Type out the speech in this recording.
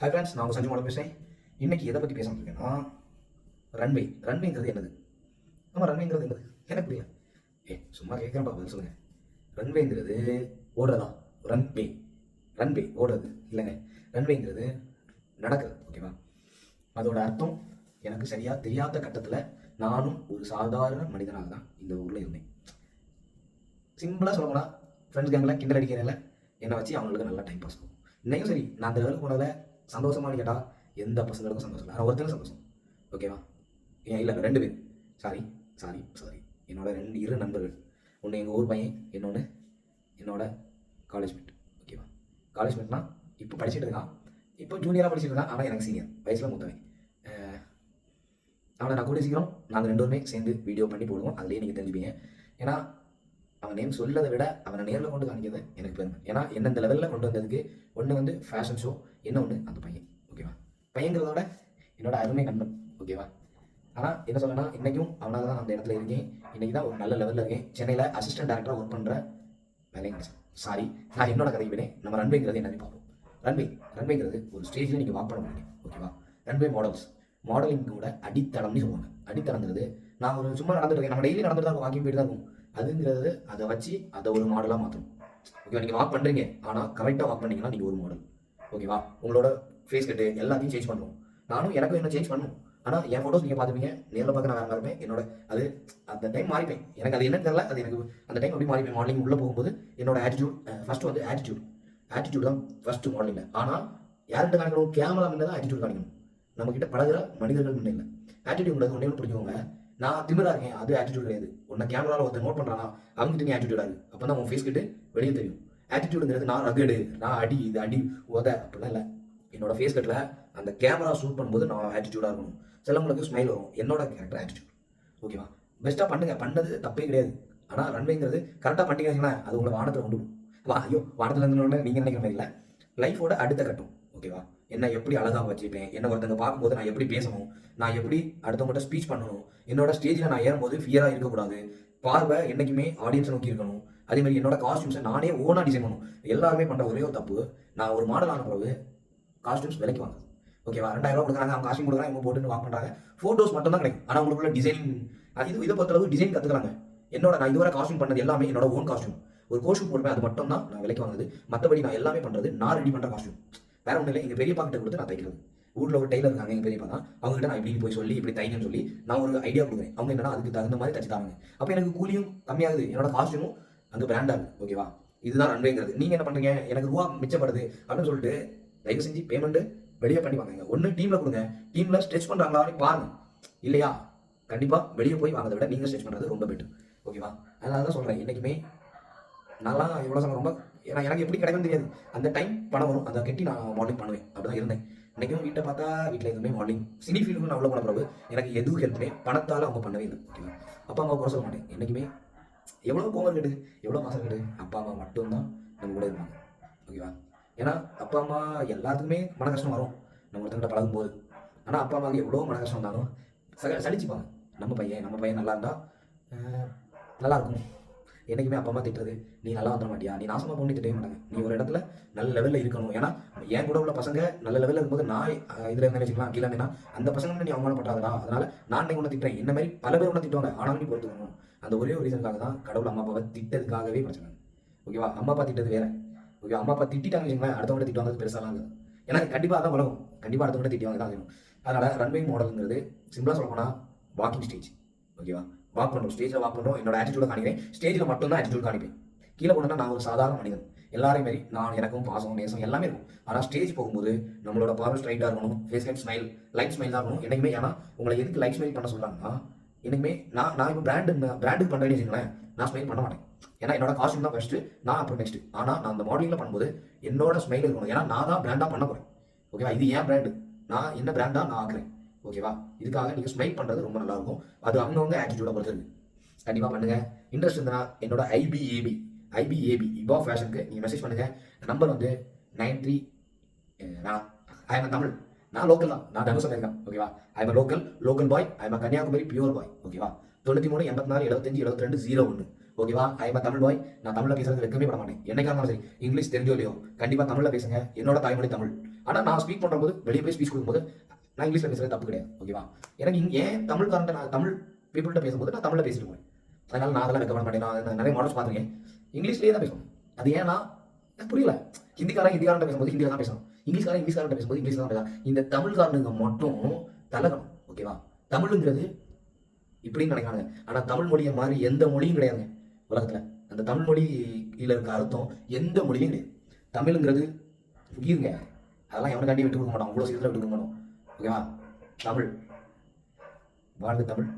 Hi friends, நான் உங்கள் Sanju model பேசுகிறேன். இன்றைக்கி எதை பற்றி பேசணும் இருக்கேன்னா, ரன்வேங்கிறது என்னது? ரன்வேங்கிறது என்னது எனக்கு புரியல. சும்மா கேட்குறேன்ப்பா, பதில் சொல்லுங்கள். ரன்வேங்கிறது ஓடுறதா? ரன்வே ஓடுறது இல்லைங்க. ரன்வேங்கிறது நடக்கிறது. ஓகேவா? அதோட அர்த்தம் எனக்கு சரியாக தெரியாத கட்டத்தில் நானும் ஒரு சாதாரண மனிதனாக தான் இந்த ஊரில் இருந்தேன். சிம்பிளாக சொல்லப்போனால் ஃப்ரெண்ட்ஸ் கேங்கில் கிண்டல் அடிக்கிறதில்ல என்னை வச்சு அவங்களுக்கு நல்லா டைம் பாஸ் ஆகும். இன்னைக்கும் சரி, நான் அந்த லெவலுக்கு போனதில் சந்தோஷமானு கேட்டால் எந்த பசங்களுக்கும் சந்தோஷம் இல்லை. ஆனால் ஒருத்தருக்கு சந்தோஷம். ஓகேவா? இல்லை 2 பேர். சாரி. என்னோட 2 நண்பர்கள். ஒன்று எங்கள் ஊர் பையன், இன்னொன்று என்னோட காலேஜ் மேட். ஓகேவா? காலேஜ் மேட்னா இப்போ படிச்சுட்டு இருக்கான். இப்போ ஜூனியராக படிச்சுட்டு இருக்கான். ஆனால் எனக்கு சீனியர், வயசில் மூத்தவன். அவனை நான் கூட சீக்கிரம் நாங்கள் 2 பேருமே சேர்ந்து வீடியோ பண்ணி போடுவோம். அதுலேயே நீங்கள் தெரிஞ்சுப்பீங்க. ஏன்னா அவன் நேம் சொல்லதை விட அவனை நேரில் கொண்டு காணிக்கிறது எனக்கு பெருமை. ஏன்னா என்ன இந்த லெவலில் கொண்டு வந்ததுக்கு ஒன்று வந்து ஃபேஷன் ஷோ, இன்னொன்று அந்த பையன். ஓகேவா? பையங்கிறதோட என்னோட அருமை நண்பன். ஓகேவா? ஆனால் என்ன சொல்லனா, இன்றைக்கும் அவனால் தான் அந்த இடத்துல இருக்கேன். இன்றைக்கி தான் ஒரு நல்ல லெவலில் இருக்கேன். சென்னையில் அசிஸ்டன்ட் டேரக்டராக ஒர்க் பண்ணுற வேலையும் கிடைச்சேன். சாரி, நான் என்னோட கதை விட நம்ம ரன்வேங்கிறது என்னன்னு பார்ப்போம். ரன்வேங்கிறது ஒரு ஸ்டேஜில் நீங்கள் வாக் பண்ண முடியும். ஓகேவா? ரன்வே மாடலிங்கோட அடித்தளம்னு சொல்லுவாங்க. அடித்தளங்கிறது நான் ஒரு சும்மா நடந்துட்டு இருக்கேன். நம்ம டெய்லி நடந்துட்டு தான் வாக்கிங் போயிட்டு தான் இருக்கும். அதுங்கிறது அதை வச்சு அதை ஒரு மாடலாக மாற்றணும். ஓகேவா? நீங்கள் வாக் பண்ணுறீங்க, ஆனால் கரெக்டாக வாக் பண்ணீங்கன்னா நீங்கள் ஒரு மாடல். ஓகேவா? உங்களோட ஃபேஸ் கட்டு எல்லாத்தையும் சேஞ்ச் பண்ணுறோம். நானும் எனக்கும் என்ன சேஞ்ச் பண்ணணும். ஆனால் என் ஃபோட்டோஸ் நீங்கள் பார்த்துப்பீங்க. நேரில் பார்க்க நான் வேறு இருப்பேன். என்னோட அது அந்த டைம் மாறிப்பேன். எனக்கு அது என்னன்னு தெரியல. அது எனக்கு அந்த டைம் அப்படி மாறிப்பேன். மாடலிங் உள்ளே போகும்போது என்னோட ஆட்டிடியூட் ஃபஸ்ட்டு வந்து ஆட்டிடியூட் தான் ஃபஸ்ட்டு மாடலிங்கில். ஆனால் யார்கிட்ட காணிக்கணும்? கேமரா முன்னே தான் ஆட்டிடியூட் காணிக்கணும். நம்மக்கிட்ட பழகிற மனிதர்கள் முன்னே இல்லை. ஆட்டிடியூட் ஒன்றே புரிஞ்சுக்கோங்க. நான் திமிரா இருக்கேன், அது ஆட்டிடியூட் கிடையாது. உன்னை கேமராவில் ஒருத்தர் நோட் பண்ணுறானா அவங்ககிட்ட நீ ஆட்டிடியூடாக இருக்கு. அப்போ தான் உன் ஃபேஸ் கிட்ட வெளியே தெரியும். ஆட்டிடியூடுங்கிறது நான் ரகடு, நான் இது அடி உத அப்படிலாம் இல்லை. என்னோட ஃபேஸ் கட்டில் அந்த கேமரா ஷூட் பண்ணும்போது நான் ஆட்டிடியூடாக இருக்கணும். சிலவங்களுக்கு ஸ்மைல் வரும். என்னோட கேரக்டர் ஆட்டிடியூட். ஓகேவா? பெஸ்ட்டாக பண்ணுங்க, பண்ணது தப்பே கிடையாது. ஆனால் ரன்வேங்கிறது கரெக்டாக பண்ணிட்டீங்கன்னா அது உங்களை வானத்தில் கொண்டு போகும். வானத்தில் இருந்தோடனே நீங்கள் நினைக்கிற மாதிரி இல்லை. லைஃபோட அடுத்த கட்டம். ஓகேவா? என்ன எப்படி அழகாக வச்சுப்பேன், என்ன ஒருத்தங்க பார்க்கும்போது நான் எப்படி பேசணும், நான் எப்படி அடுத்தவங்கள்ட்ட ஸ்பீச் பண்ணணும், என்னோட ஸ்டேஜில் நான் ஏறும்போது ஃபியராக இருக்கக்கூடாது, பார்வை என்றைக்குமே ஆடியன்ஸை நோக்கி இருக்கணும். அதே மாதிரி என்னோட காஸ்டியூம்ஸை நானே ஓனாக டிசைன் பண்ணணும். எல்லாருமே பண்ணுற ஒரே ஒரு தப்பு, நான் ஒரு மாடல் ஆன பிறகு காஸ்டியூம்ஸ் விலைக்கு வாங்க. ஓகேவா? 2000 ரூபா கொடுக்குறாங்க, அவங்க காஸ்டியூம் கொடுக்குறாங்க, இவங்க போட்டுன்னு வாக் பண்ணுறாங்க. ஃபோட்டோஸ் மட்டும் தான் கிடைக்கும். ஆனால் உங்களுக்குள்ள டிசைனிங் இதை பொறுத்தளவு டிசைன் கற்றுக்கலாங்க. நான் இதுவரை காஸ்டியூம் பண்ணது எல்லாமே என்னோட ஓன் காஸ்டியூம். ஒரு கோஸ்டியூம் போடுவேன், அது மட்டும் தான் நான் விலைக்கு வாங்குது. மற்றபடி நான் எல்லாமே பண்ணுறது நான் ரெடி பண்ணுற காஸ்டியூம். வேற ஒன்றும் இல்லை. எங்கள் பெரியப்பா கிட்ட கொடுத்து நான் தைக்கிறது. ஊரில் ஒரு டெய்லர் இருக்காங்க, எங்கள் பெரியப்பா தான். அவங்ககிட்ட நான் இப்படி போய் சொல்லி இப்படி தைங்கன்னு சொல்லி நான் ஒரு ஐடியா கொடுக்குறேன். அவங்க என்னன்னா அதுக்கு தகுந்த மாதிரி தச்சு தாங்க. அப்போ எனக்கு கூலியும் கம்மியாகுது, என்னோட காஸ்டியூமும் அங்கே பிராண்டாகுது. ஓகேவா? இதுதான் ரன்வேங்கிறது. நீங்கள் என்ன பண்ணுறீங்க, எனக்கு ரூபா மிச்சப்படுது அப்படின்னு சொல்லிட்டு தயவு செஞ்சு பேமெண்ட்டு வெளியே பண்ணி வாங்க. ஒன்று டீமில் கொடுங்க. டீமில் ஸ்ட்ரெச் பண்ணுறாங்களா பாருங்க. இல்லையா கண்டிப்பாக வெளியே போய் வாங்கிறத விட நீங்கள் ஸ்ட்ரெச் பண்ணுறது ரொம்ப பெட்டர். ஓகேவா? அதனால தான் சொல்கிறேன், என்றைக்குமே நல்லா எவ்வளோ சொல்ல ரொம்ப எனக்கு எப்படி கிடைக்கும்னு தெரியாது. அந்த டைம் பணம் வரும், அதை கட்டி நான் மாடலிங் பண்ணுவேன். அப்படி தான் இருந்தேன். இன்றைக்கும் வீட்டை பார்த்தா வீட்டில் எதுவுமே மாடலிங் சினி ஃபீல்டுக்கு நான் அவ்வளோ பண்ண பிறகு எனக்கு எதுவும் ஹெல்ப்புமே பணத்தால் அவங்க பண்ணவே இல்லை. ஓகேவா? அப்பா அம்மா குறை சொல்ல மாட்டேன். என்றைக்குமே எவ்வளோ கோவம் கேட்டு எவ்வளோ மாதம் கேட்டு அப்பா அம்மா மட்டும்தான் நம்ம கூட இருப்பாங்க. ஓகேவா? ஏன்னா அப்பா அம்மா எல்லாத்துக்குமே மன கஷ்டம் வரும் நம்ம ஒருத்தங்கிட்ட பழகும்போது. ஆனால் அப்பா அம்மாவுக்கு எவ்வளோ மன கஷ்டம் இருந்தாலும் சலிச்சுப்பாங்க. நம்ம பையன் நல்லா இருந்தால் நல்லாயிருக்கும். என்றைக்குமே அப்பா அம்மா திட்டுறது, நீ நல்லா வந்துட மாட்டியா, நீ நாசமாக போகணும்னு திட்டவே மாட்டாங்க. நீ ஒரு இடத்துல நல்ல லெவலில் இருக்கணும். ஏன்னா என் கூட உள்ள பசங்க நல்ல லெவலில் இருக்கும்போது நான் இதில் என்ன வச்சுக்கலாம் கீழே இருந்தேன்னா அந்த பசங்க நீ அவமானப்பட்டாதா. அதனால் நான் ஒன்று திட்டுறேன். என்ன மாதிரி பல பேர் ஒன்று திட்டுவாங்க. ஆனாலும் நீ பொறுத்துக்கணும். அந்த ஒரே ஒரு ரீசனுக்காக தான் கடவுள் அம்மா அப்பாவை திட்டதுக்காகவே படிச்சாங்க. ஓகேவா? அம்மா அப்பா திட்டது வேறு. ஓகே, அம்மா அப்பா திட்டாங்க வச்சுங்களேன், அடுத்தவங்க திட்டுவாங்க பெருசாலாம் இருக்குது. ஏன்னா கண்டிப்பாக தான் உலகம், கண்டிப்பாக அடுத்தவங்க திட்டுவாங்க தான் வேணும். அதனால் ரன்வே மாடலுங்கிறது சிம்பிளாக சொல்ல போனால் வாக்கிங் ஸ்டேஜ். ஓகேவா? வாக் பண்ணுறோம், ஸ்டேஜில் வாக் பண்ணுறோம். என்னோட ஆட்டிடியூட காணிக்கிறேன். ஸ்டேஜில் மட்டும்தான் ஆட்டிடியூட் காணிப்பேன். கீழே போனோன்னா நான் ஒரு சாதாரண மனிதன். எல்லாரையும் மாரி எனக்கும் பாசம் நேசம் எல்லாமே இருக்கும். ஆனால் ஸ்டேஜ் போகும்போது நம்மளோட பார்வை ஸ்ட்ரைட்டாக இருக்கணும். ஃபேஸ் லைட் ஸ்மைல் தான் இருக்கணும் என்றைக்குமே. ஏன்னா உங்களை எதுக்கு லைட் ஸ்மைல் பண்ண சொல்கிறாங்கன்னா, என்றைக்குமே நான் இப்போ பிராண்டுக்கு பண்ணுறேன்னு வச்சுங்களேன், நான் ஸ்மைல் பண்ண மாட்டேன். ஏன்னா என்னோட காஸ்டியூம் தான் ஃபஸ்ட்டு, நான் அப்புறம் நெக்ஸ்ட்டு. ஆனால் நான் அந்த மாடலிங்கில் பண்ணும்போது என்னோட ஸ்மைல் இருக்கணும். ஏன்னா நான் தான் பிராண்டாக பண்ண போகிறேன். ஓகேவா? இது ஏன் பிராண்டு, நான் என்ன பிராண்டாக நான் ஆக்குறேன். ஓகேவா? இதுக்காக நீங்கள் ஸ்மைல் பண்ணுறது ரொம்ப நல்லாயிருக்கும். அது அவங்கவுங்க ஆட்டிடியூட பொறுத்தது. கண்டிப்பாக பண்ணுங்கள். இன்ட்ரெஸ்ட் இருந்தா என்னோட ஐபிஏபி இபா ஃபேஷனுக்கு நீங்கள் மெசேஜ் பண்ணுங்கள். நம்பர் வந்து 93. I am Tamil. நான் லோக்கல் தான், நான் தனுஷன் இருக்கேன். ஓகேவா? I am local boy. I am Kanyakumari pure boy. ஓகேவா? 93 84 75 72 01. ஓகேவா? I am Tamil boy. நான் தமிழில் பேசுறது வெக்கமே பட மாட்டேன். என்னைக்காக இருந்தாலும் சரி, இங்கிலீஷ் தெரிஞ்சோ இல்லையோ கண்டிப்பாக தமிழில் பேசுங்க. என்னோட தாய்மொழி தமிழ். ஆனால் நான் ஸ்பீக் பண்ணும்போது வெளியே போய் ஸ்பீச் கொடுக்கும்போது நான் இங்கிலீஷில் பேசுகிறது தப்பு கிடையாது, ஓகேவா? எனக்கு ஏன் தமிழ்காரன்ட்ட நான் தமிழ் பீப்புள்கிட்ட பேசும்போது நான் தமிழில் பேசிட்டு போவேன். அதனால் நான் அதெல்லாம் ரெக்க பண்ண மாட்டேன். நான் நிறைய மாடல்ஸ் பார்த்துருக்கேன், இங்கிலீஷ்லேயே தான் பேசணும். அது ஏன்னா புரியல. ஹிந்திக்காரன் பேசும்போது ஹிந்தியில் தான் பேசணும், இங்கிலீஷ்காரன் பேசும்போது இங்கிலீஷ் தான் பேசணும். இந்த தமிழ்காரனுங்க மட்டும் தலகணும், ஓகேவா? தமிழுங்கிறது இப்படின்னு நினைக்கிறாங்க. ஆனால் தமிழ் மொழியை மாதிரி எந்த மொழியும் கிடையாதுங்க உலகத்தில். அந்த தமிழ் மொழியில் இருக்க அர்த்தம் எந்த மொழியும் கிடையாது. தமிழுங்கிறது உயிருங்க, அதெல்லாம் எவனுக்காண்டி விட்டு கொடுக்க மாட்டோம், அவ்வளோ சீக்கிரத்தில் விட்டு கொடுக்க மாட்டோம், ஓகேவா? தமிழ் வாழ்க தமிழ்.